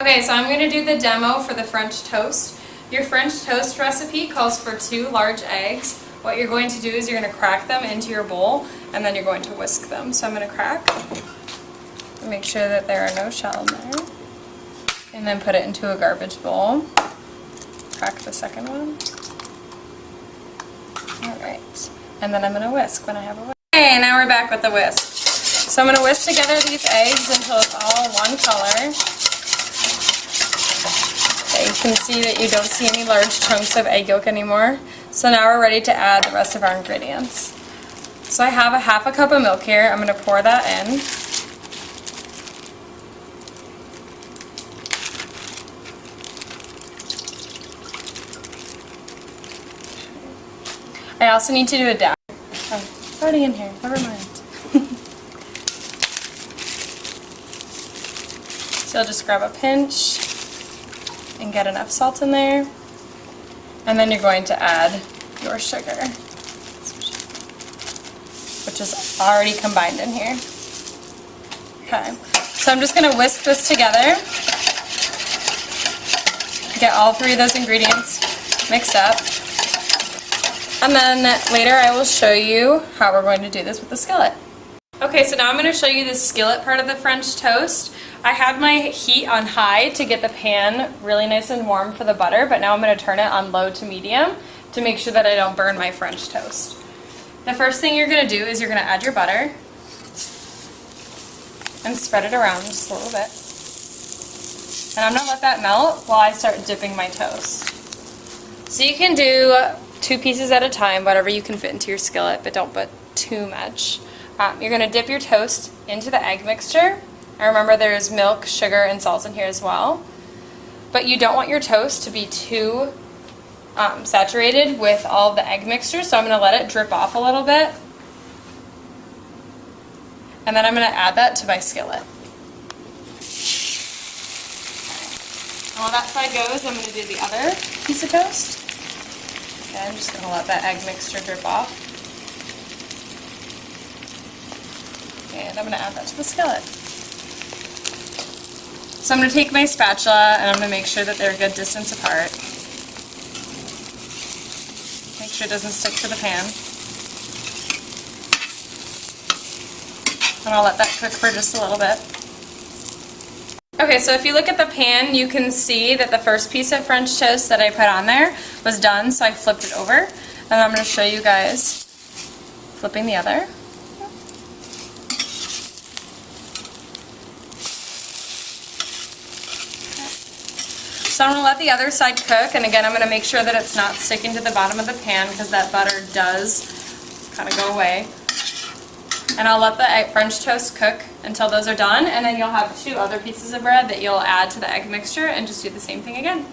Okay, so I'm going to do the demo for the French toast. Your French toast recipe calls for 2 large eggs. What you're going to do is you're going to crack them into your bowl, and then you're going to whisk them. So I'm going to crack, make sure that there are no shell in there, and then put it into a garbage bowl. Crack the second one. Alright, and then I'm going to whisk when I have a whisk. Okay, now we're back with the whisk. So I'm going to whisk together these eggs until it's all one color. Okay, you can see that you don't see any large chunks of egg yolk anymore. So now we're ready to add the rest of our ingredients. So I have a half a cup of milk here. I'm going to pour that in. I also need to do a dash. Oh, it's already in here. Never mind. So you'll just grab a pinch and get enough salt in there. And then you're going to add your sugar, which is already combined in here. Okay, so I'm just going to whisk this together. Get all 3 of those ingredients mixed up. And then later I will show you how we're going to do this with the skillet. Okay, so now I'm going to show you the skillet part of the French toast. I had my heat on high to get the pan really nice and warm for the butter, but now I'm going to turn it on low to medium to make sure that I don't burn my French toast. The first thing you're going to do is you're going to add your butter and spread it around just a little bit. And I'm going to let that melt while I start dipping my toast. So you can do 2 pieces at a time, whatever you can fit into your skillet, but don't put too much. You're going to dip your toast into the egg mixture. And remember, there's milk, sugar, and salt in here as well. But you don't want your toast to be too saturated with all of the egg mixture, so I'm going to let it drip off a little bit. And then I'm going to add that to my skillet. And while that side goes, I'm going to do the other piece of toast. Okay, I'm just going to let that egg mixture drip off. And I'm going to add that to the skillet. So I'm going to take my spatula and I'm going to make sure that they're a good distance apart. Make sure it doesn't stick to the pan. And I'll let that cook for just a little bit. Okay, so if you look at the pan, you can see that the first piece of French toast that I put on there was done, so I flipped it over. And I'm going to show you guys flipping the other. So I'm going to let the other side cook, and again I'm going to make sure that it's not sticking to the bottom of the pan because that butter does kind of go away. And I'll let the French toast cook until those are done, and then you'll have 2 other pieces of bread that you'll add to the egg mixture and just do the same thing again.